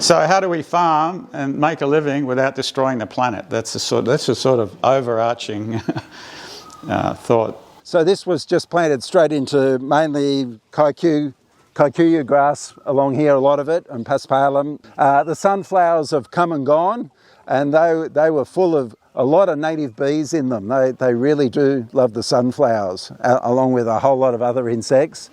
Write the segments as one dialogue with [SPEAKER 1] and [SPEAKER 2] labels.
[SPEAKER 1] So how do we farm and make a living without destroying the planet? That's a sort of overarching thought.
[SPEAKER 2] So this was just planted straight into mainly kikuyu grass along here, a lot of it, and paspalum. The sunflowers have come and gone, and they were full of a lot of native bees in them. They really do love the sunflowers, along with a whole lot of other insects.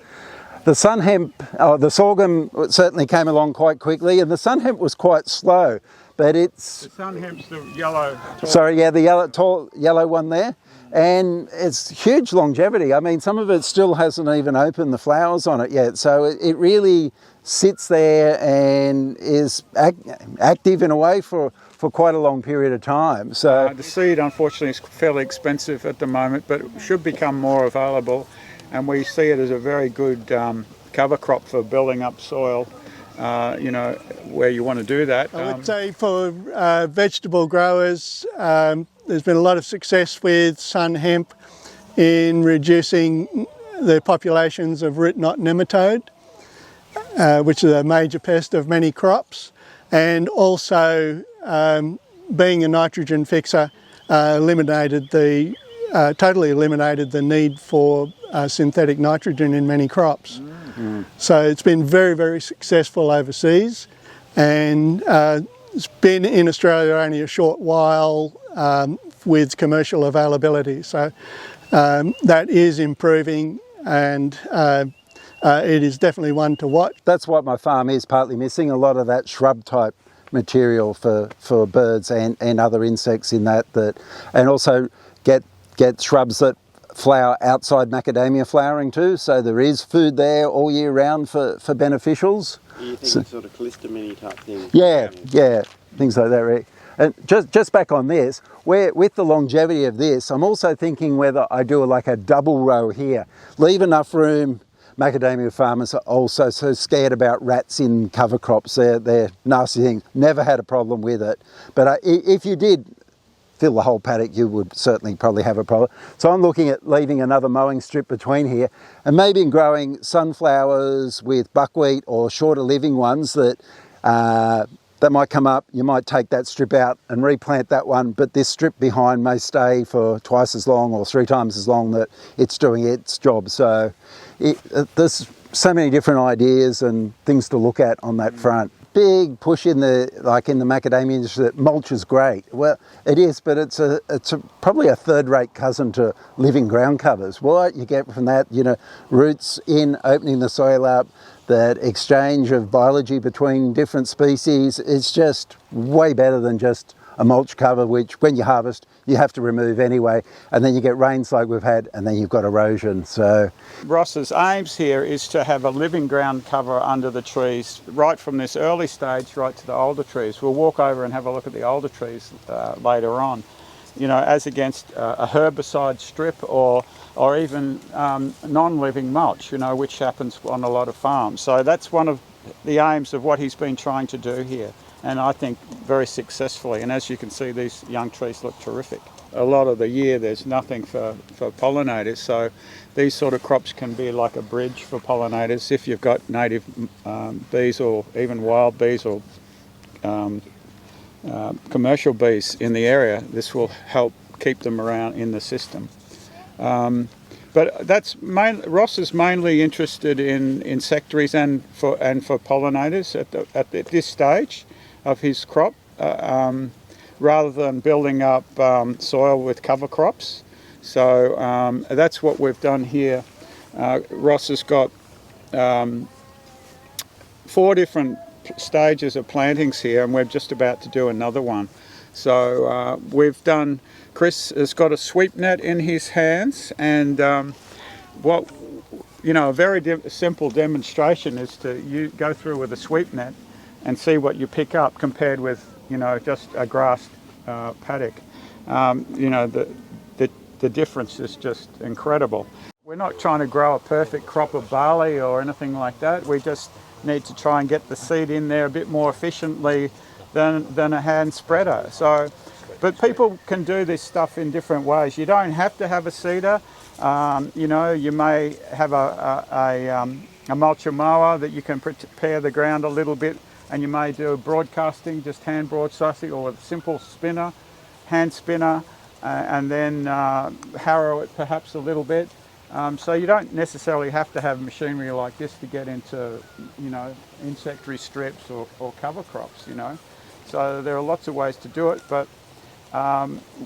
[SPEAKER 2] The sun hemp, the sorghum certainly came along quite quickly, and the sun hemp was quite slow, but it's...
[SPEAKER 1] The sun hemp's the yellow...
[SPEAKER 2] Sorry, yeah, the tall yellow one there. And it's huge longevity. I mean, some of it still hasn't even opened the flowers on it yet, so it really sits there and is active in a way for quite a long period of time. So
[SPEAKER 1] the seed, unfortunately, is fairly expensive at the moment, but it should become more available. And we see it as a very good cover crop for building up soil, where you want to do that.
[SPEAKER 3] I would say for vegetable growers, there's been a lot of success with sun hemp in reducing the populations of root knot nematode, which is a major pest of many crops, and also being a nitrogen fixer, totally eliminated the need for synthetic nitrogen in many crops. Mm-hmm. So it's been very, very successful overseas, and it's been in Australia only a short while with commercial availability. So that is improving, and it is definitely one to watch.
[SPEAKER 2] That's what my farm is partly missing, a lot of that shrub type material for birds and other insects in that, and also get shrubs that flower outside macadamia flowering too, so there is food there all year round for beneficials.
[SPEAKER 4] Do you think sort of callistemony type thing?
[SPEAKER 2] Yeah, things like that, right? And just back on this, with the longevity of this, I'm also thinking whether I do like a double row here, leave enough room. Macadamia farmers are also so scared about rats in cover crops. They're nasty things. Never had a problem with it, but if you did fill the whole paddock, you would certainly probably have a problem. So I'm looking at leaving another mowing strip between here, and maybe growing sunflowers with buckwheat or shorter living ones that might come up. You might take that strip out and replant that one, but this strip behind may stay for twice as long or 3 times as long that it's doing its job. So there's so many different ideas and things to look at on that front. Big push in the macadamia industry that mulch is great. Well, it is, but it's probably a third-rate cousin to living ground covers. What you get from that, roots in, opening the soil up, that exchange of biology between different species, it's just way better than just a mulch cover, which when you harvest, you have to remove anyway, and then you get rains like we've had, and then you've got erosion. So
[SPEAKER 1] Ross's aims here is to have a living ground cover under the trees, right from this early stage right to the older trees. We'll walk over and have a look at the older trees later on, as against a herbicide strip or even non-living mulch, which happens on a lot of farms. So that's one of the aims of what he's been trying to do here, and I think very successfully. And as you can see, these young trees look terrific. A lot of the year there's nothing for pollinators, so these sort of crops can be like a bridge for pollinators. If you've got native bees or even wild bees or commercial bees in the area, this will help keep them around in the system. But Ross is mainly interested in insectaries and for pollinators at this stage of his crop, rather than building up soil with cover crops. So that's what we've done here. Ross has got 4 different stages of plantings here, and we're just about to do another one. So Chris has got a sweep net in his hands, and a very simple demonstration is to go through with a sweep net and see what you pick up compared with just a grassed paddock. The difference is just incredible. We're not trying to grow a perfect crop of barley or anything like that. We just need to try and get the seed in there a bit more efficiently than a hand spreader. But people can do this stuff in different ways. You don't have to have a seeder. You may have a mulcher mower that you can prepare the ground a little bit and you may do broadcasting, just hand broadcasting, or a simple spinner, hand spinner, and then harrow it perhaps a little bit. So you don't necessarily have to have machinery like this to get into, insectary strips or cover crops, So there are lots of ways to do it, but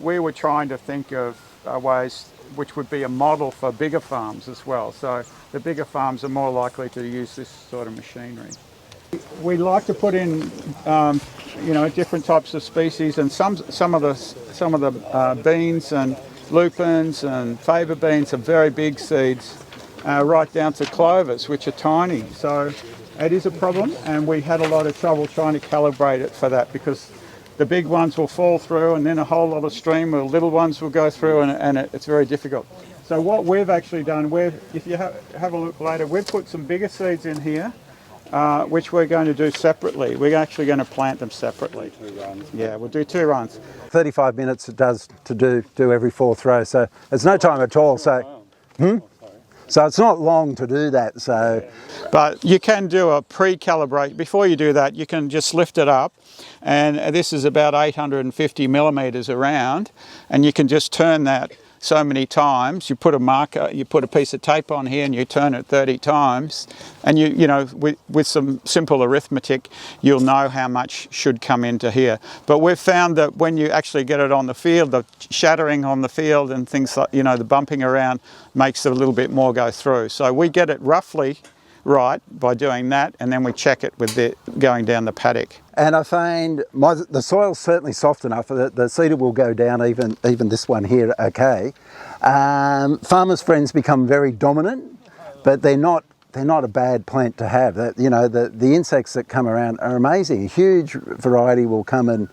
[SPEAKER 1] we were trying to think of ways which would be a model for bigger farms as well. So the bigger farms are more likely to use this sort of machinery. We like to put in, different types of species, and some of the beans and lupins and faba beans are very big seeds, right down to clovers, which are tiny. So it is a problem, and we had a lot of trouble trying to calibrate it for that, because the big ones will fall through, and then a whole lot of stream of little ones will go through, and it's very difficult. So what we've actually done, if you have a look later, we've put some bigger seeds in here, which we're going to do separately. We're actually going to plant them separately.
[SPEAKER 4] 2 runs.
[SPEAKER 1] Yeah, we'll do 2 runs.
[SPEAKER 2] 35 minutes it does to do every 4th row, so there's no time at all. So, so it's not long to do that. So,
[SPEAKER 1] but you can do a pre-calibrate. Before you do that, you can just lift it up, and this is about 850 millimeters around, and you can just turn that so many times. You put a marker, you put a piece of tape on here, and you turn it 30 times, and with some simple arithmetic, you'll know how much should come into here. But we've found that when you actually get it on the field, the shattering on the field and things like, the bumping around makes it a little bit more go through. So we get it roughly right by doing that, and then we check it with going down the paddock.
[SPEAKER 2] and I find the soil's certainly soft enough that the cedar will go down, even this one here, okay. Farmers' friends become very dominant, but they're not a bad plant to have. The insects that come around are amazing. A huge variety will come and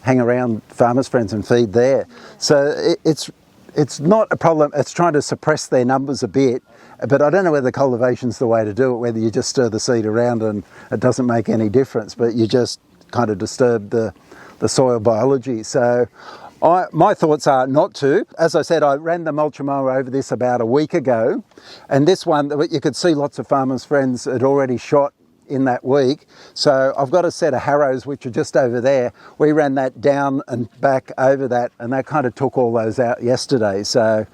[SPEAKER 2] hang around farmers' friends and feed there. So it's not a problem. It's trying to suppress their numbers a bit, but I don't know whether cultivation's the way to do it, whether you just stir the seed around and it doesn't make any difference, but you just kind of disturb the soil biology. So my thoughts are not to. As I said, I ran the mulch mower over this about a week ago, and this one, you could see lots of farmers' friends had already shot in that week. So I've got a set of harrows which are just over there. We ran that down and back over that, and that kind of took all those out yesterday. So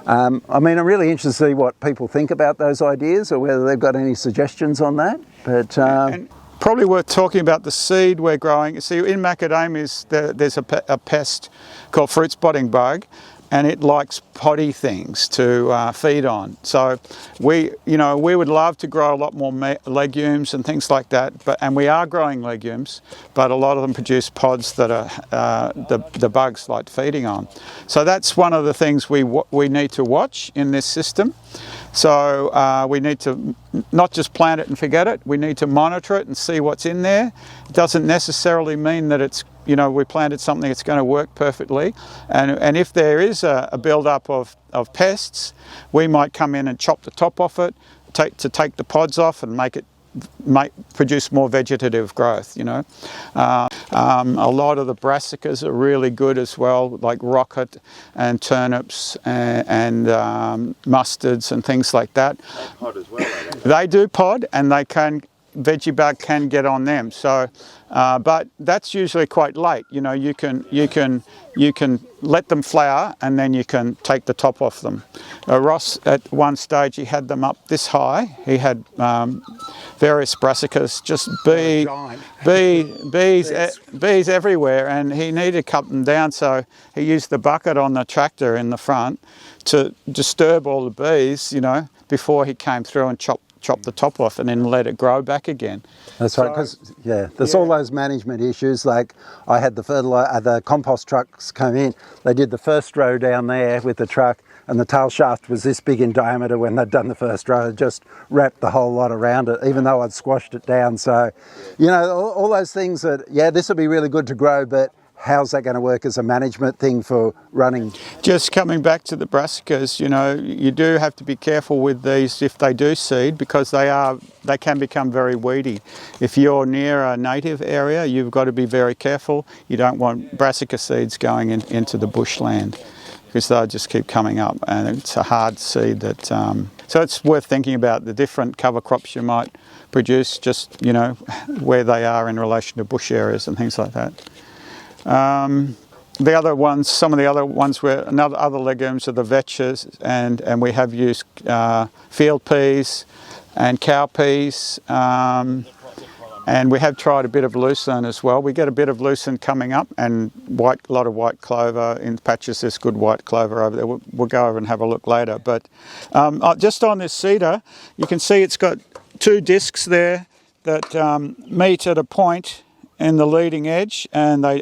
[SPEAKER 2] I'm really interested to see what people think about those ideas, or whether they've got any suggestions on that. But
[SPEAKER 1] and probably worth talking about the seed we're growing. See, in macadamias there's a pest called fruit spotting bug, and it likes poddy things to feed on. So we would love to grow a lot more legumes and things like that, and we are growing legumes, but a lot of them produce pods that are the bugs like feeding on. So that's one of the things we need to watch in this system. So we need to not just plant it and forget it. We need to monitor it and see what's in there. It doesn't necessarily mean that it's we planted something that's going to work perfectly, and if there is a build-up of pests, we might come in and chop the top off it, take the pods off and produce more vegetative growth. A lot of the brassicas are really good as well, like rocket and turnips and mustards and things like that.
[SPEAKER 4] They pod as well, I think.
[SPEAKER 1] They do pod, and veggie bug can get on them. So, but that's usually quite late. You can let them flower, and then you can take the top off them. Ross, at one stage, he had them up this high. He had various brassicas, just bees everywhere, and he needed to cut them down. So he used the bucket on the tractor in the front to disturb all the bees, before he came through and chop the top off and then let it grow back again.
[SPEAKER 2] That's right, because there's all those management issues. Like I had the compost trucks come in. They did the first row down there with the truck, and the tail shaft was this big in diameter. When they'd done the first row, it just wrapped the whole lot around it, even though I'd squashed it down. So, all those things that, this would be really good to grow, but how's that going to work as a management thing for running?
[SPEAKER 1] Just coming back to the brassicas, you do have to be careful with these if they do seed, because they can become very weedy. If you're near a native area, you've got to be very careful. You don't want brassica seeds going into the bushland. because they'll just keep coming up, and it's a hard seed that. So it's worth thinking about the different cover crops you might produce, just where they are in relation to bush areas and things like that. The other ones, some of the other ones were other legumes are the vetches, and we have used field peas and cowpeas, and we have tried a bit of lucerne as well. We get a bit of lucerne coming up, and a lot of white clover in patches. There's good white clover over there. We'll go over and have a look later. But just on this cedar, you can see it's got two discs there that meet at a point in the leading edge, and they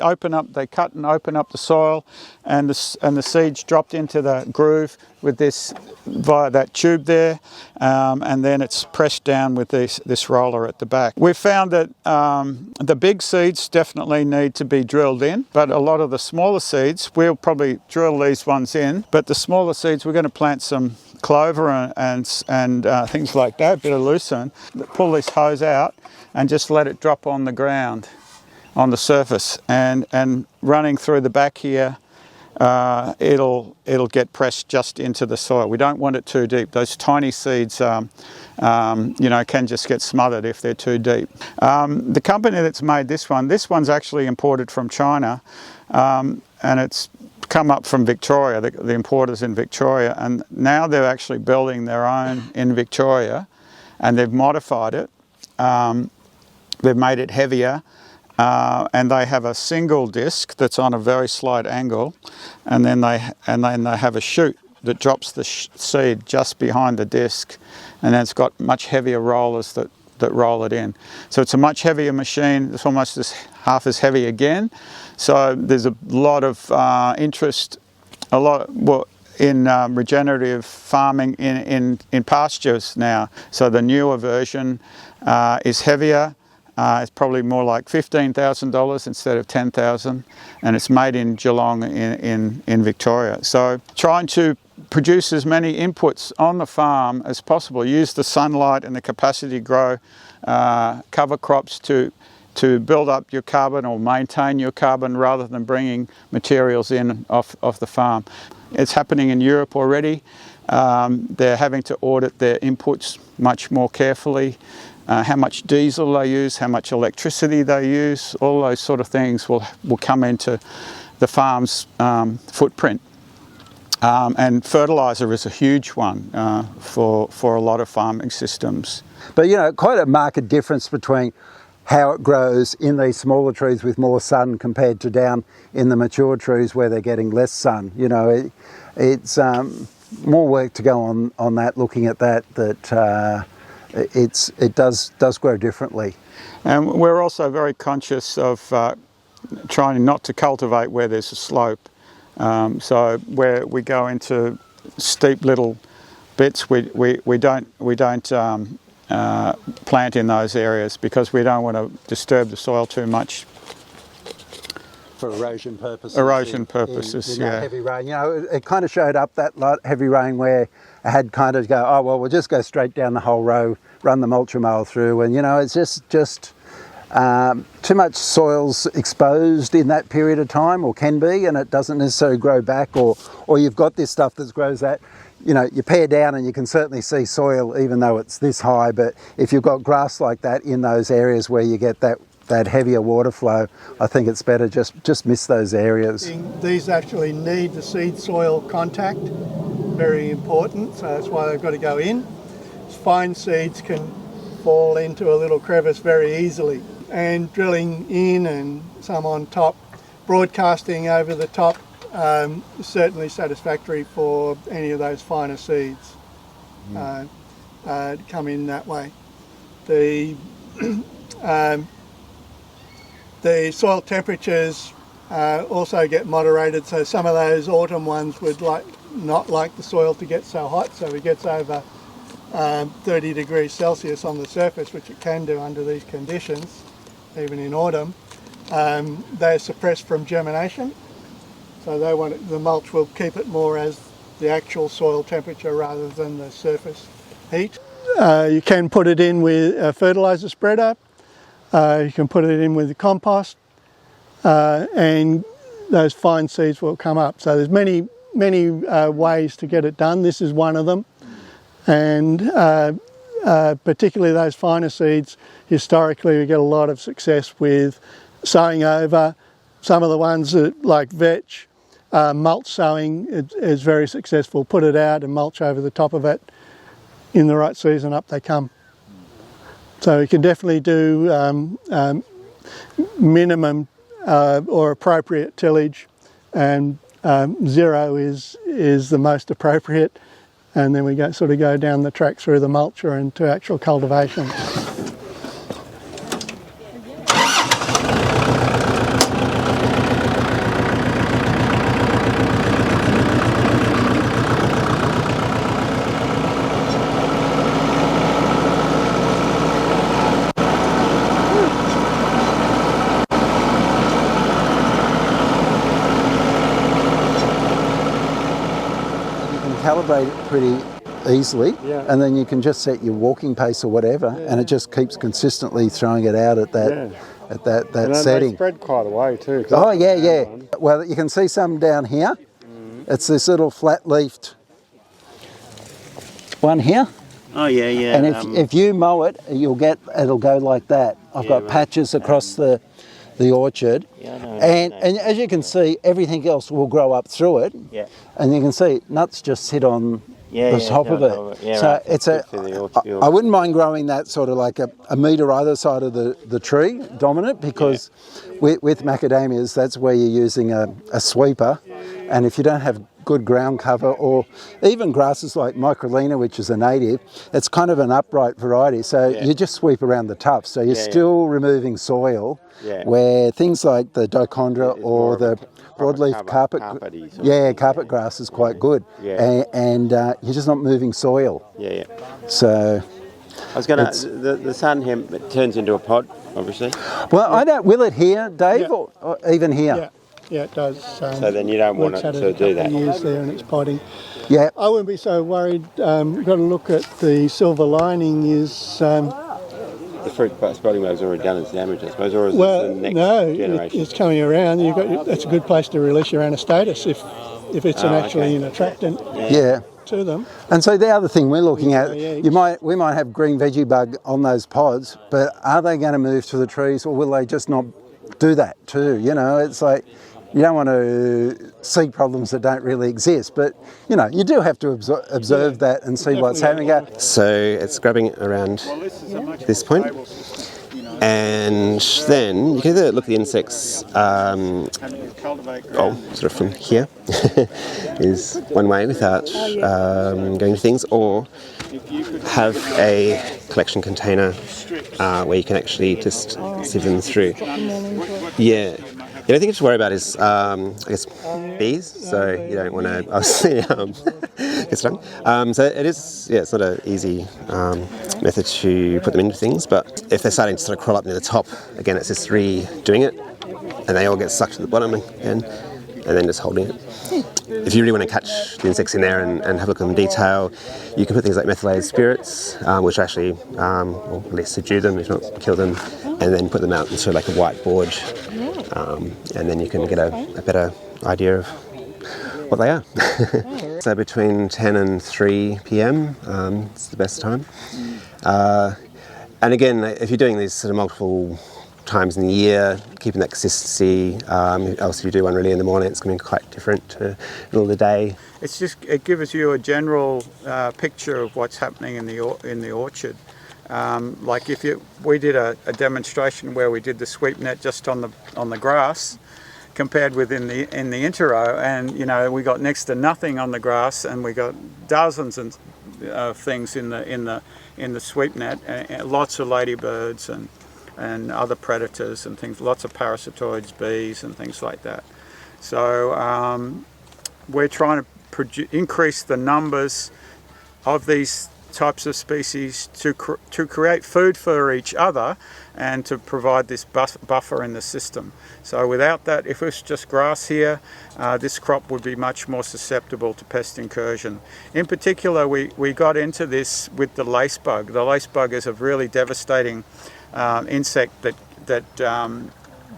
[SPEAKER 1] cut and open up the soil, and the seeds dropped into the groove with this via that tube there, and then it's pressed down with this roller at the back. We've found that the big seeds definitely need to be drilled in, but a lot of the smaller seeds, we'll probably drill these ones in, but the smaller seeds we're going to plant some clover and things like that, a bit of lucerne, pull this hose out and just let it drop on the ground, on the surface, and running through the back here, it'll get pressed just into the soil. We don't want it too deep. Those tiny seeds, can just get smothered if they're too deep. The company that's made this one's actually imported from China, and it's come up from Victoria, the importers in Victoria, and now they're actually building their own in Victoria, and they've modified it. They've made it heavier. And they have a single disc that's on a very slight angle, and then they have a chute that drops the seed just behind the disc, and then it's got much heavier rollers that roll it in. So it's a much heavier machine. It's almost half as heavy again. So there's a lot of interest, in regenerative farming in pastures now. So the newer version is heavier. It's probably more like $15,000 instead of $10,000, and it's made in Geelong in Victoria. So trying to produce as many inputs on the farm as possible, use the sunlight and the capacity to grow cover crops to build up your carbon or maintain your carbon rather than bringing materials in off the farm. It's happening in Europe already. They're having to audit their inputs much more carefully. How much diesel they use, how much electricity they use, all those sort of things will come into the farm's footprint. And fertiliser is a huge one for a lot of farming systems.
[SPEAKER 2] But quite a marked difference between how it grows in these smaller trees with more sun compared to down in the mature trees where they're getting less sun. It's more work to go on that, looking at that it does grow differently.
[SPEAKER 1] And we're also very conscious of trying not to cultivate where there's a slope. So where we go into steep little bits, we don't plant in those areas because we don't want to disturb the soil too much.
[SPEAKER 2] For erosion purposes.
[SPEAKER 1] In
[SPEAKER 2] that heavy rain. It kind of showed up that heavy rain where I had kind of go, oh, well, we'll just go straight down the whole row, run the mulcher mower through, and, it's just too much soil's exposed in that period of time, or can be, and it doesn't necessarily grow back, or you've got this stuff that grows that, you pare down and you can certainly see soil even though it's this high, but if you've got grass like that in those areas where you get that heavier water flow, I think it's better just miss those areas.
[SPEAKER 3] These actually need the seed soil contact, very important, so that's why they've got to go in. Fine seeds can fall into a little crevice very easily, and drilling in and some on top, broadcasting over the top, is certainly satisfactory for any of those finer seeds come in that way. The soil temperatures also get moderated, so some of those autumn ones would not like the soil to get so hot, so it gets over 30 degrees Celsius on the surface, which it can do under these conditions, even in autumn. They're suppressed from germination, so the mulch will keep it more as the actual soil temperature rather than the surface heat. You can put it in with a fertiliser spreader. You can put it in with the compost, and those fine seeds will come up. So there's many many ways to get it done. This is one of them, and particularly those finer seeds, historically we get a lot of success with sowing over. Some of the ones that, like vetch, mulch sowing is very successful. Put it out and mulch over the top of it. In the right season, up they come. So you can definitely do minimum or appropriate tillage, and 0 is the most appropriate, and then we sort of go down the track through the mulch or into actual cultivation.
[SPEAKER 2] Calibrate it pretty easily,
[SPEAKER 5] Yeah.
[SPEAKER 2] and then you can just set your walking pace or whatever, and it just keeps consistently throwing it out at that at that
[SPEAKER 5] And
[SPEAKER 2] setting.
[SPEAKER 5] they spread quite away too.
[SPEAKER 2] Oh yeah. Well, you can see some down here. It's this little flat-leafed one here,
[SPEAKER 4] Oh yeah, yeah.
[SPEAKER 2] and if you mow it, it'll go like that. I've got
[SPEAKER 4] right.
[SPEAKER 2] patches across the orchard,
[SPEAKER 4] Yeah, I know,
[SPEAKER 2] and
[SPEAKER 4] I know.
[SPEAKER 2] as you can see, everything else will grow up through it.
[SPEAKER 4] Yeah.
[SPEAKER 2] And you can see nuts just sit on the top of it.
[SPEAKER 4] Yeah,
[SPEAKER 2] So
[SPEAKER 4] right.
[SPEAKER 2] it's
[SPEAKER 4] Good for the orchard.
[SPEAKER 2] I wouldn't mind growing that sort of like a metre either side of the tree, dominant, because with macadamias, that's where you're using a sweeper. And if you don't have good ground cover, or even grasses like Microlina, which is a native, it's kind of an upright variety. So you just sweep around the tufts. So you're still removing soil, where things like the dichondra or the broadleaf carpet grass is quite good. And you're just not moving soil.
[SPEAKER 4] Yeah.
[SPEAKER 2] So
[SPEAKER 4] I was going to. The sun hemp, it turns into a pod, obviously.
[SPEAKER 2] well, I don't. Will it here, Dave, or even here?
[SPEAKER 3] Yeah, it does.
[SPEAKER 4] So then you don't want it to do that.
[SPEAKER 3] Years there, and it's podding.
[SPEAKER 2] Yeah.
[SPEAKER 3] I wouldn't be so worried. Got to look at the silver lining. Is
[SPEAKER 4] The fruit spotting web's already done its damage, I suppose, or is
[SPEAKER 3] well,
[SPEAKER 4] it the next
[SPEAKER 3] no,
[SPEAKER 4] generation?
[SPEAKER 3] it's coming around. That's a good place to release your anastatus if it's actually an attractant
[SPEAKER 2] Yeah.
[SPEAKER 3] to them.
[SPEAKER 2] And so the other thing we're looking at,
[SPEAKER 3] Yeah.
[SPEAKER 2] we might have green veggie bug on those pods, but are they going to move to the trees, or will they just not do that too? You know, it's like you don't want to see problems that don't really exist, but you know, you do have to observe that and see what's happening.
[SPEAKER 6] So it's grabbing around this point, and then you can either look at the insects, sort of from here is one way without going to things, or have a collection container where you can actually just sieve them through. Yeah. The only thing to worry about is, I guess, bees. So you don't want to obviously get stung. So it is, it's not an easy method to put them into things. But if they're starting to sort of crawl up near the top, again, it's just redoing it, and they all get sucked to the bottom again, and then just holding it. If you really want to catch the insects in there and have a look at them in detail, you can put things like methylated spirits, which actually, or at least subdue them, if not kill them, and then put them out into like a white board. And then you can get a better idea of what they are. So between 10 and 3 p.m. It's the best time. And again, if you're doing these sort of multiple times in the year, keeping that consistency, else if you do one really in the morning, it's going to be quite different to the middle of the day.
[SPEAKER 1] It gives you a general picture of what's happening in the orchard. Like we did a demonstration where we did the sweep net just on the grass, compared with in the interrow, and you know, we got next to nothing on the grass, and we got dozens of things in the sweep net, and lots of ladybirds and other predators and things, lots of parasitoids, bees and things like that. So we're trying to increase the numbers of these types of species to create food for each other and to provide this buffer in the system. So without that, if it's just grass here, this crop would be much more susceptible to pest incursion. In particular, we got into this with the lacebug. The lacebug is a really devastating insect that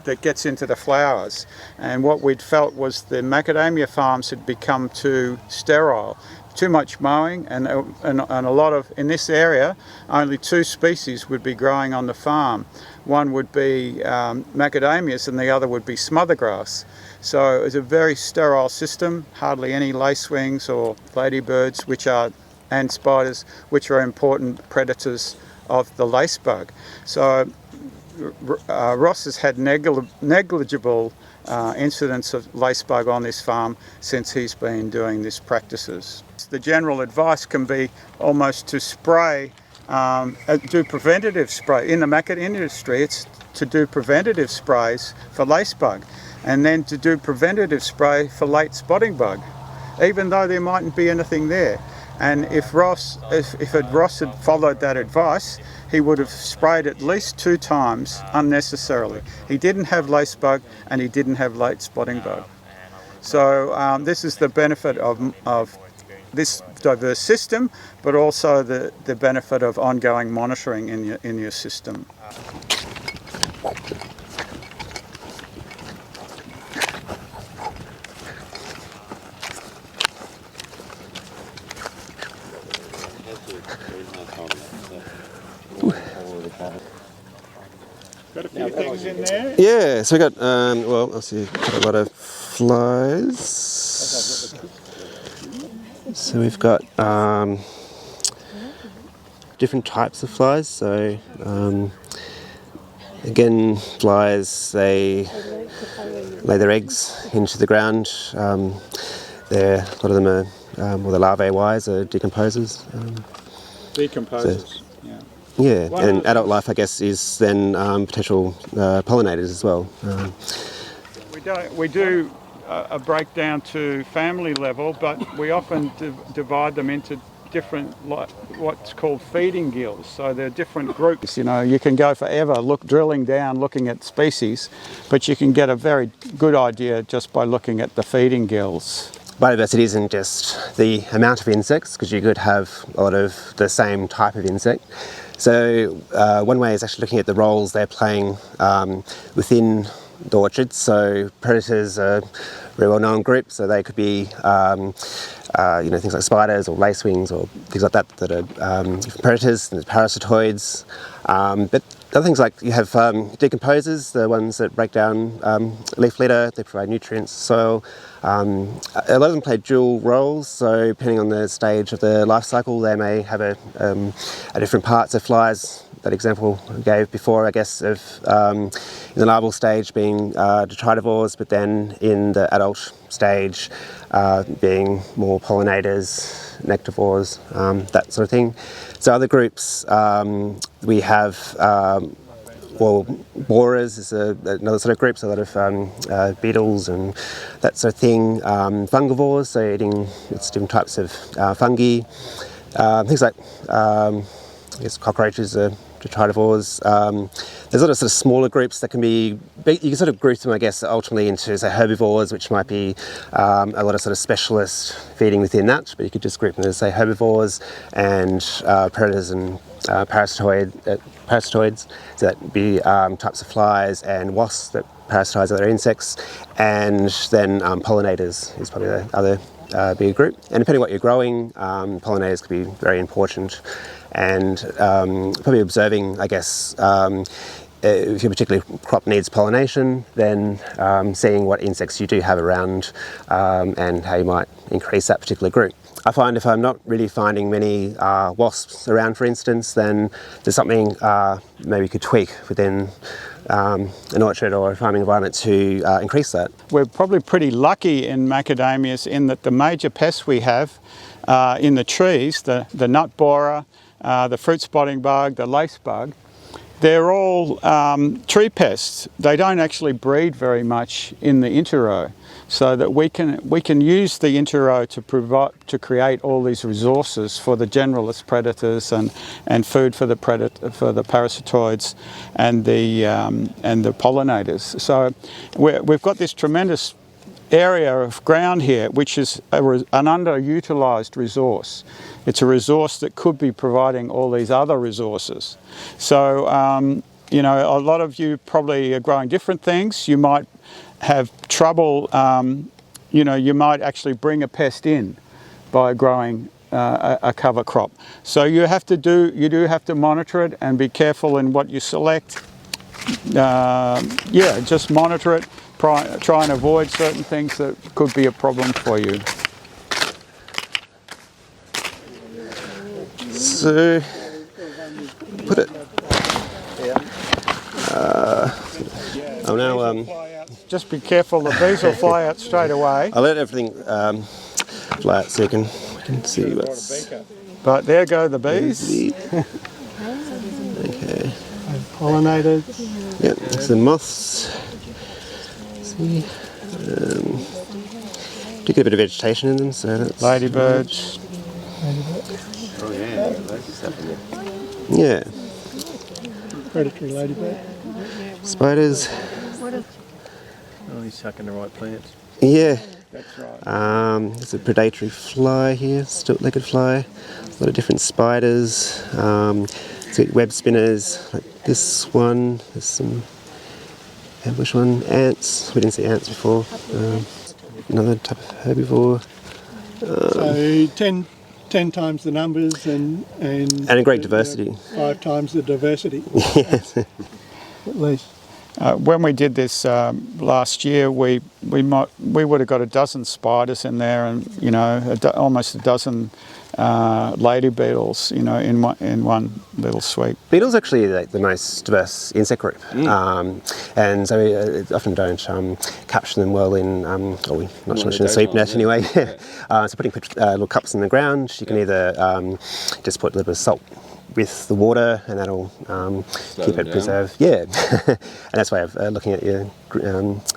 [SPEAKER 1] that gets into the flowers. And what we'd felt was the macadamia farms had become too sterile. Too much mowing, and a lot of, in this area, only 2 species would be growing on the farm. One would be macadamias and the other would be smothergrass. So it was a very sterile system, hardly any lacewings or ladybirds, and spiders, which are important predators of the lacebug. So Ross has had negligible incidents of lacebug on this farm since he's been doing these practices. The general advice can be almost to spray, do preventative spray. In the macadamia industry, it's to do preventative sprays for lacebug, and then to do preventative spray for late spotting bug, even though there mightn't be anything there. And if Ross had followed that advice, he would have sprayed at least 2 times unnecessarily. He didn't have lacebug and he didn't have late spotting bug. So this is the benefit of this diverse system, but also the benefit of ongoing monitoring in your system. Got a few things in there?
[SPEAKER 6] Yeah, so we got, well, obviously got a lot of flies. So we've got different types of flies. So again, flies, they lay their eggs into the ground. A lot of them are, well, the larvae-wise are decomposers.
[SPEAKER 1] Decomposers.
[SPEAKER 6] Yeah, and adult life, I guess, is then potential pollinators as well.
[SPEAKER 1] We do a breakdown to family level, but we often divide them into different, what's called feeding gills. So they're different groups. You know, you can go forever drilling down, looking at species, but you can get a very good idea just by looking at the feeding gills.
[SPEAKER 6] Biodiversity isn't just the amount of insects, because you could have a lot of the same type of insect. So one way is actually looking at the roles they're playing within the orchards. So predators are a very well-known group, so they could be things like spiders or lacewings or things like that that are different predators. And there's parasitoids, but other things like you have decomposers, the ones that break down leaf litter, they provide nutrients to soil. A lot of them play dual roles, so depending on the stage of the life cycle, they may have a different parts of flies. That example I gave before, I guess, of in the larval stage being detritivores, but then in the adult stage being more pollinators, nectivores, that sort of thing. So other groups, we have, borers is another sort of group, so a lot of beetles and that sort of thing. Fungivores, so eating different types of fungi. Things like, I guess, cockroaches are detritivores. There's a lot of sort of smaller groups that can be, you can sort of group them, I guess, ultimately into, say, herbivores, which might be a lot of sort of specialist feeding within that, but you could just group them as, say, herbivores and predators and parasitoids, so that'd be types of flies and wasps that parasitize other insects, and then pollinators is probably the other bigger group. And depending on what you're growing, pollinators could be very important. And probably observing, I guess, if your particular crop needs pollination, then seeing what insects you do have around and how you might increase that particular group. I find if I'm not really finding many wasps around, for instance, then there's something maybe you could tweak within an orchard or a farming environment to increase that.
[SPEAKER 1] We're probably pretty lucky in macadamias in that the major pests we have in the trees, the nut borer, the fruit spotting bug, the lace bug, they're all tree pests. They don't actually breed very much in the interrow, so that we can use the interrow to create all these resources for the generalist predators and food for the parasitoids and the pollinators. So we've got this tremendous area of ground here which is an underutilised resource. It's a resource that could be providing all these other resources. So You know, a lot of you probably are growing different things. You might have trouble, you know, you might actually bring a pest in by growing a cover crop. So you do have to monitor it and be careful in what you select. Yeah, just monitor it, try and avoid certain things that could be a problem for you.
[SPEAKER 6] So, put it. Oh no.
[SPEAKER 1] Just be careful, the bees will fly out straight away.
[SPEAKER 6] I'll let everything fly out so you can see what's.
[SPEAKER 1] But there go the bees.
[SPEAKER 6] Okay.
[SPEAKER 3] Pollinated.
[SPEAKER 6] Yep, there's the moths. See, do get a bit of vegetation in them, so that's.
[SPEAKER 1] Ladybirds.
[SPEAKER 4] Oh yeah, loads of stuff in there.
[SPEAKER 6] Yeah.
[SPEAKER 3] Predatory ladybird.
[SPEAKER 6] Spiders.
[SPEAKER 4] Oh, he's sucking the right plants.
[SPEAKER 6] Yeah.
[SPEAKER 1] That's right.
[SPEAKER 6] There's a predatory fly here, stilt-legged fly. A lot of different spiders. So web spinners, like this one. There's some ambush one. Ants. We didn't see ants before. Another type of herbivore.
[SPEAKER 3] So 10 times the numbers and
[SPEAKER 6] a great diversity.
[SPEAKER 3] 5 times the diversity.
[SPEAKER 6] Yes.
[SPEAKER 3] At least.
[SPEAKER 1] When we did this last year, we would have got a dozen spiders in there, and you know, almost a dozen lady beetles, you know, in one little sweep.
[SPEAKER 6] Beetles are actually like the most diverse insect group, and so we often don't capture them well in, we're not sure in a sweep net anyway. So putting little cups in the ground, you can either just put a little bit of salt with the water, and that'll keep it preserved. Yeah, and that's why I'm looking at your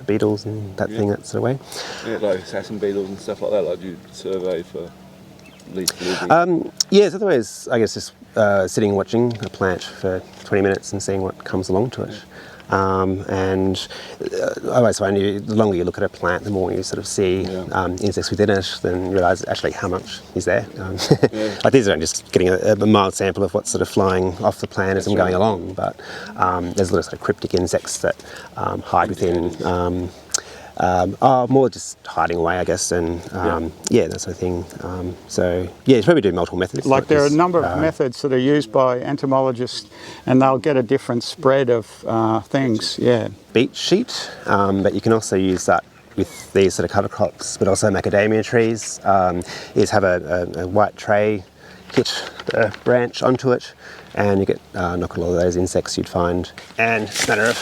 [SPEAKER 6] beetles and that thing, that sort of way.
[SPEAKER 5] Yeah, like assassin beetles and stuff like that. Like, do you survey for least living?
[SPEAKER 6] Yes, otherwise, I guess just sitting and watching a plant for 20 minutes and seeing what comes along to it. And I always find the longer you look at a plant, the more you sort of see insects within it, then realise actually how much is there. Like these are just getting a mild sample of what's sort of flying off the plant as I'm going along, but there's a lot of sort of cryptic insects that hide within, more just hiding away, I guess, and that sort of thing. So yeah, you probably do multiple methods.
[SPEAKER 1] Like there are a number of methods that are used by entomologists, and they'll get a different spread of things. Yeah.
[SPEAKER 6] Beet sheet, but you can also use that with these sort of cover crops, but also macadamia trees. Is have a white tray, hit the branch onto it, and you get knock a lot of those insects you'd find. And it's a matter of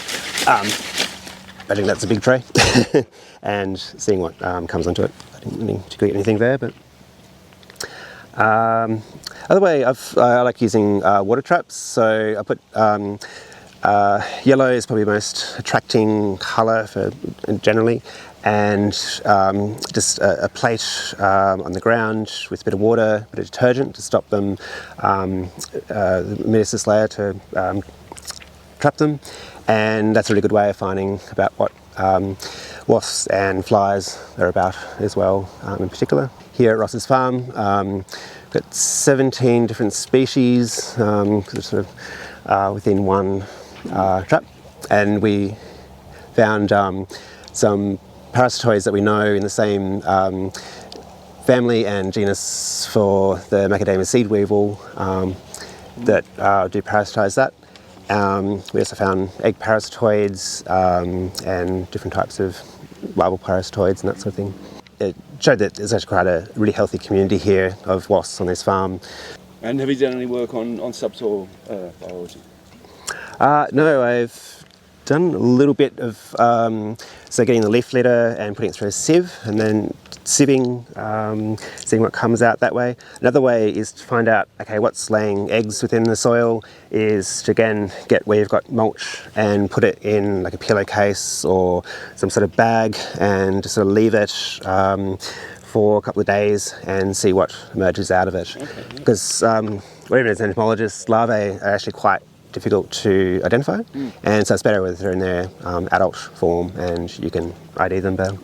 [SPEAKER 6] I think that's a big tray, and seeing what comes onto it. I didn't really particularly get anything there, but other way, I like using water traps. So I put yellow is probably the most attracting colour for generally, and just a plate on the ground with a bit of water, a bit of detergent to stop them, the meiosis layer to trap them. And that's a really good way of finding about what wasps and flies are about as well, in particular. Here at Ross's farm, we've got 17 different species sort of within one trap, and we found some parasitoids that we know in the same family and genus for the macadamia seed weevil that do parasitise that. We also found egg parasitoids and different types of larval parasitoids and that sort of thing. It showed that there's actually quite a really healthy community here of wasps on this farm.
[SPEAKER 5] And have you done any work on subsoil biology?
[SPEAKER 6] No, I've done a little bit of so getting the leaf litter and putting it through a sieve, and then sieving, seeing what comes out that way. Another way is to find out, okay, what's laying eggs within the soil, is to again get where you've got mulch and put it in like a pillowcase or some sort of bag, and just sort of leave it for a couple of days and see what emerges out of it. Because even as an entomologist, larvae are actually quite difficult to identify, and so it's better if they're in their adult form and you can ID them better.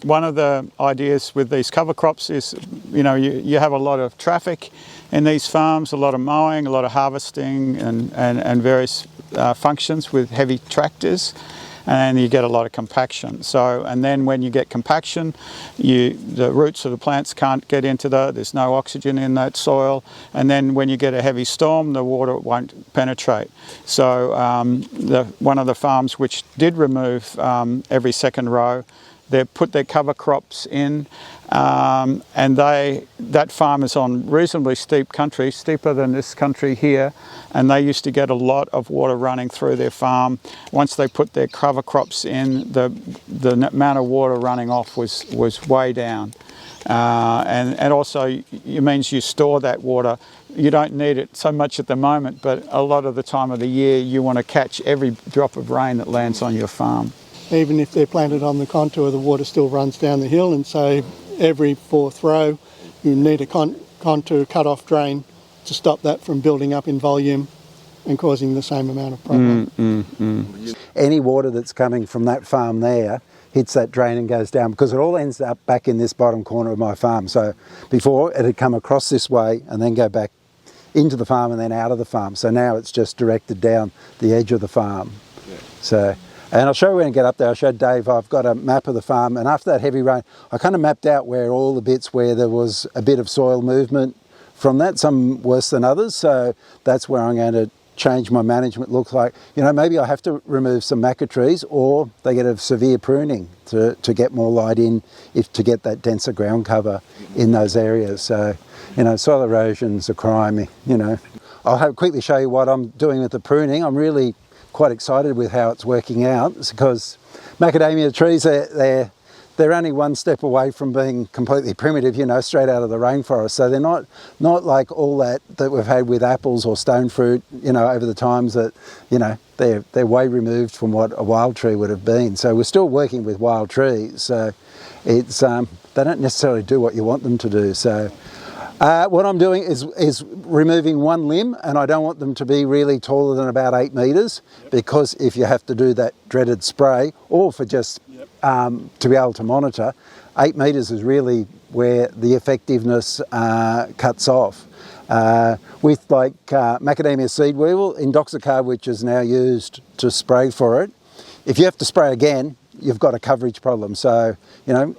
[SPEAKER 1] One of the ideas with these cover crops is, you know, you have a lot of traffic in these farms, a lot of mowing, a lot of harvesting and various functions with heavy tractors, and you get a lot of compaction. So, and then when you get compaction, the roots of the plants can't get into there's no oxygen in that soil, and then when you get a heavy storm, the water won't penetrate. So one of the farms which did remove every second row, they put their cover crops in, and that farm is on reasonably steep country, steeper than this country here, and they used to get a lot of water running through their farm. Once they put their cover crops in, the amount of water running off was way down. And also it means you store that water. You don't need it so much at the moment, but a lot of the time of the year you want to catch every drop of rain that lands on your farm.
[SPEAKER 3] Even if they're planted on the contour, the water still runs down the hill, and so every fourth row you need a contour cut-off drain to stop that from building up in volume and causing the same amount of problem.
[SPEAKER 2] Any water that's coming from that farm there hits that drain and goes down, because it all ends up back in this bottom corner of my farm. So before it had come across this way and then go back into the farm and then out of the farm. So now it's just directed down the edge of the farm. Yeah. So. And I'll show you when I get up there. I showed Dave I've got a map of the farm, and after that heavy rain I kind of mapped out where all the bits where there was a bit of soil movement from that, some worse than others, so that's where I'm going to change my management look like. You know, maybe I have to remove some maca trees, or they get a severe pruning to get more light in, to get that denser ground cover in those areas. So, you know, soil erosion's a crime, you know. I'll quickly show you what I'm doing with the pruning. I'm really quite excited with how it's working out. It's because macadamia trees, they're only one step away from being completely primitive, you know, straight out of the rainforest. So they're not like all that we've had with apples or stone fruit, you know, over the times that, you know, they're way removed from what a wild tree would have been. So we're still working with wild trees. So it's they don't necessarily do what you want them to do. So what I'm doing is removing one limb, and I don't want them to be really taller than about 8 metres, because if you have to do that dreaded spray, or for just to be able to monitor, 8 metres is really where the effectiveness cuts off. With like macadamia seed weevil, indoxacarb, which is now used to spray for it, if you have to spray again, you've got a coverage problem. So, you know,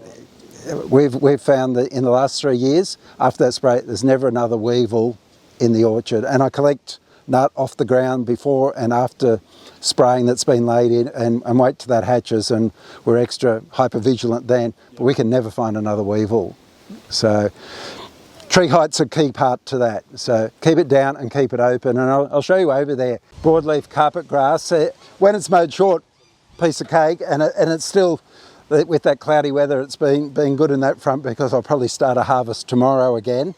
[SPEAKER 2] we've found that in the last 3 years, after that spray, there's never another weevil in the orchard. And I collect nut off the ground before and after spraying that's been laid in, and wait till that hatches, and we're extra hyper vigilant then, but we can never find another weevil. So tree height's a key part to that. So keep it down and keep it open. And I'll show you over there, broadleaf carpet grass. When it's mowed short, piece of cake, and it's still, with that cloudy weather, it's been good in that front, because I'll probably start a harvest tomorrow again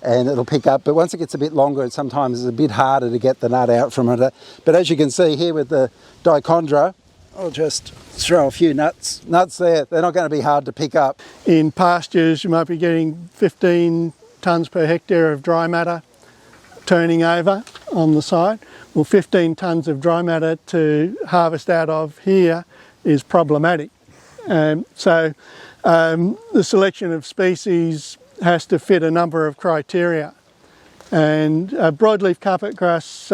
[SPEAKER 2] and it'll pick up. But once it gets a bit longer, sometimes it's a bit harder to get the nut out from it. But as you can see here with the dichondra, I'll just throw a few nuts there. They're not going to be hard to pick up.
[SPEAKER 3] In pastures, you might be getting 15 tonnes per hectare of dry matter turning over on the side. Well, 15 tonnes of dry matter to harvest out of here is problematic. So the selection of species has to fit a number of criteria, and broadleaf carpet grass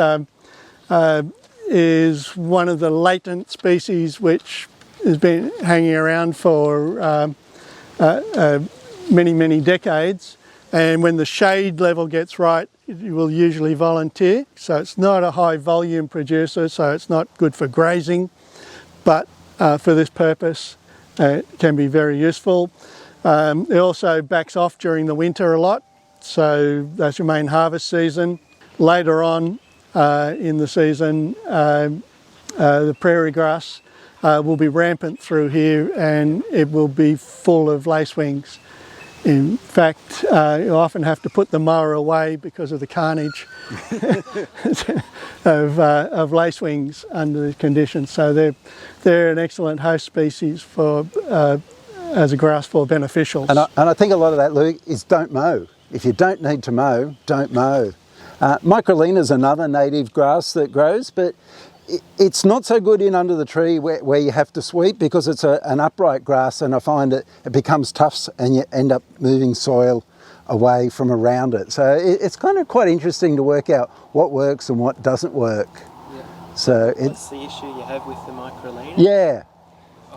[SPEAKER 3] is one of the latent species which has been hanging around for many decades, and when the shade level gets right, it will usually volunteer. So it's not a high volume producer, so it's not good for grazing, but for this purpose it can be very useful. It also backs off during the winter a lot, so that's your main harvest season. Later on in the season, the prairie grass will be rampant through here, and it will be full of lacewings. In fact, you often have to put the mower away because of the carnage of lacewings under the conditions. So they're an excellent host species for as a grass for beneficials.
[SPEAKER 2] And I think a lot of that, Luke, is don't mow. If you don't need to mow, don't mow. Microlina is another native grass that grows, but it's not so good in under the tree where you have to sweep, because it's an upright grass, and I find it becomes tough and you end up moving soil away from around it. So it's kind of quite interesting to work out what works and what doesn't work. So
[SPEAKER 7] What's the issue you have with the microlina?
[SPEAKER 2] yeah,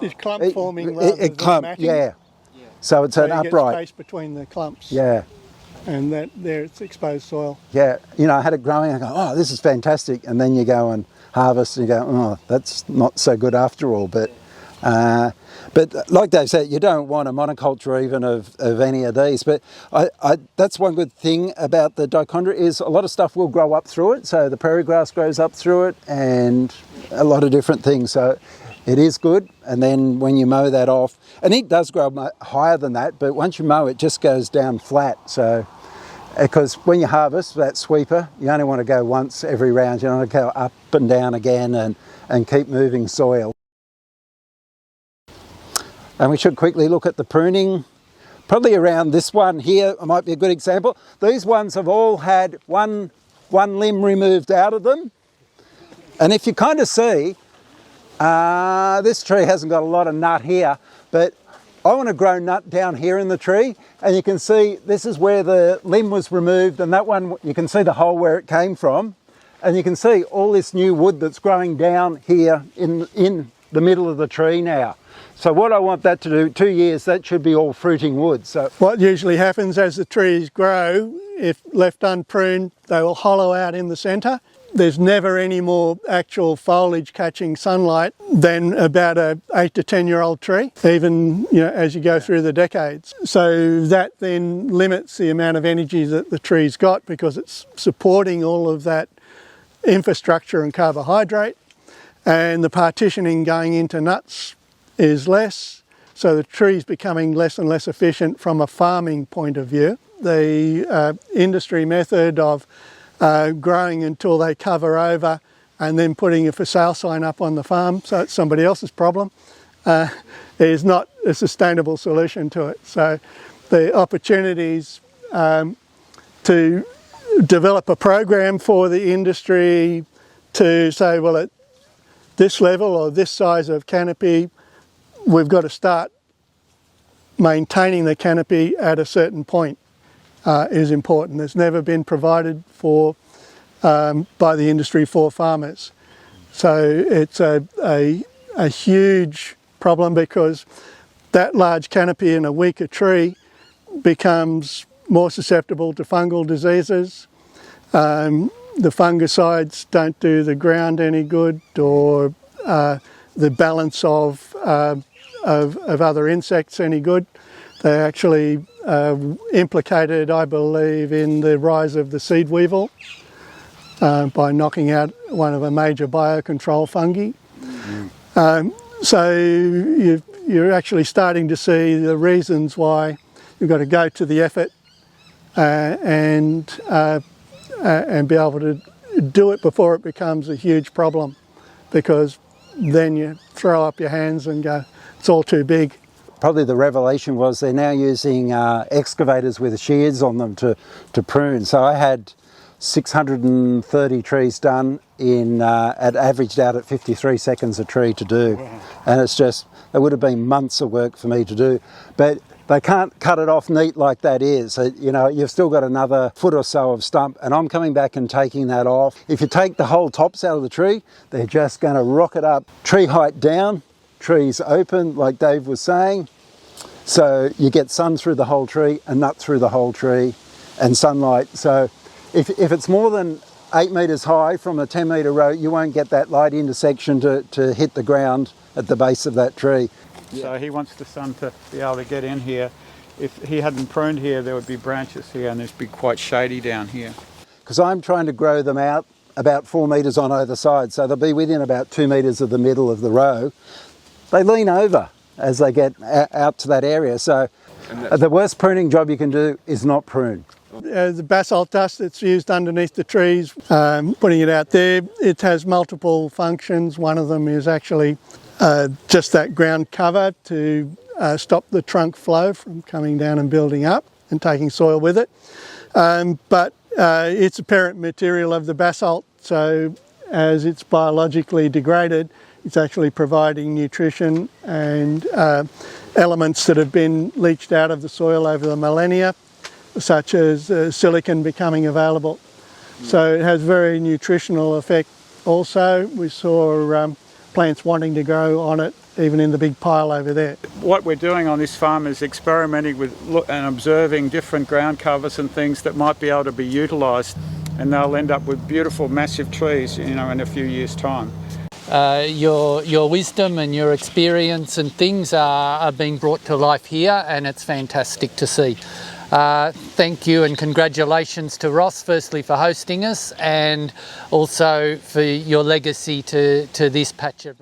[SPEAKER 3] It's clump forming rather than
[SPEAKER 2] clump,
[SPEAKER 3] matting.
[SPEAKER 2] yeah. So it's
[SPEAKER 3] So
[SPEAKER 2] an
[SPEAKER 3] you get
[SPEAKER 2] upright.
[SPEAKER 3] space between the clumps.
[SPEAKER 2] Yeah.
[SPEAKER 3] And that there it's exposed soil.
[SPEAKER 2] Yeah, you know, I had it growing, I go, oh, this is fantastic. And then you go and harvest and you go, oh, that's not so good after all. But like Dave said, you don't want a monoculture even of any of these. But that's one good thing about the dichondra is a lot of stuff will grow up through it. So the prairie grass grows up through it and a lot of different things. So it is good. And then when you mow that off, and it does grow higher than that, but once you mow it just goes down flat. So because when you harvest that sweeper, you only want to go once every round. You don't want to go up and down again and keep moving soil. And we should quickly look at the pruning. Probably around this one here might be a good example. These ones have all had one limb removed out of them. And if you kind of see, this tree hasn't got a lot of nut here, but I want to grow nut down here in the tree, and you can see this is where the limb was removed, and that one, you can see the hole where it came from, and you can see all this new wood that's growing down here in the middle of the tree now. So what I want that to do, 2 years, that should be all fruiting wood. So
[SPEAKER 3] What usually happens as the trees grow, if left unpruned, they will hollow out in the centre. There's never any more actual foliage catching sunlight than about a 8 to 10 year old tree, even as you go through the decades. So that then limits the amount of energy that the tree's got because it's supporting all of that infrastructure and carbohydrate, and the partitioning going into nuts is less. So the tree's becoming less and less efficient from a farming point of view. The industry method of growing until they cover over and then putting a for sale sign up on the farm so it's somebody else's problem is not a sustainable solution to it. So the opportunities to develop a program for the industry to say, well, at this level or this size of canopy, we've got to start maintaining the canopy at a certain point. Is important. It's never been provided for by the industry for farmers. So it's a huge problem because that large canopy in a weaker tree becomes more susceptible to fungal diseases. The fungicides don't do the ground any good, or the balance of other insects any good. They actually implicated, I believe, in the rise of the seed weevil by knocking out one of a major biocontrol fungi. So you're actually starting to see the reasons why you've got to go to the effort and be able to do it before it becomes a huge problem, because then you throw up your hands and go, it's all too big.
[SPEAKER 2] probably the revelation was they're now using excavators with shears on them to prune. So I had 630 trees done in averaged out at 53 seconds a tree to do. Wow. And it's just, it would have been months of work for me to do. But they can't cut it off neat like that is. You know, you've still got another foot or so of stump, and I'm coming back and taking that off. If you take the whole tops out of the tree, they're just going to rocket up. Tree height down, trees open, like Dave was saying. So you get sun through the whole tree, a nut through the whole tree, and sunlight. So if it's more than 8 metres high from a 10 metre row, you won't get that light intersection to hit the ground at the base of that tree.
[SPEAKER 1] So he wants the sun to be able to get in here. If he hadn't pruned here, there would be branches here and it'd be quite shady down here.
[SPEAKER 2] Because I'm trying to grow them out about 4 metres on either side, so they'll be within about 2 metres of the middle of the row. They lean over as they get out to that area. So the worst pruning job you can do is not prune.
[SPEAKER 3] The basalt dust that's used underneath the trees, putting it out there, it has multiple functions. One of them is actually just that ground cover to stop the trunk flow from coming down and building up and taking soil with it. But it's a parent material of the basalt, so as it's biologically degraded, it's actually providing nutrition and elements that have been leached out of the soil over the millennia, such as silicon becoming available. So it has very nutritional effect also. We saw plants wanting to grow on it, even in the big pile over there.
[SPEAKER 1] What we're doing on this farm is experimenting with and observing different ground covers and things that might be able to be utilised, and they'll end up with beautiful massive trees, you know, in a few years' time.
[SPEAKER 8] Your wisdom and your experience and things are being brought to life here, and it's fantastic to see. Thank you and congratulations to Ross, firstly for hosting us, and also for your legacy to this patch of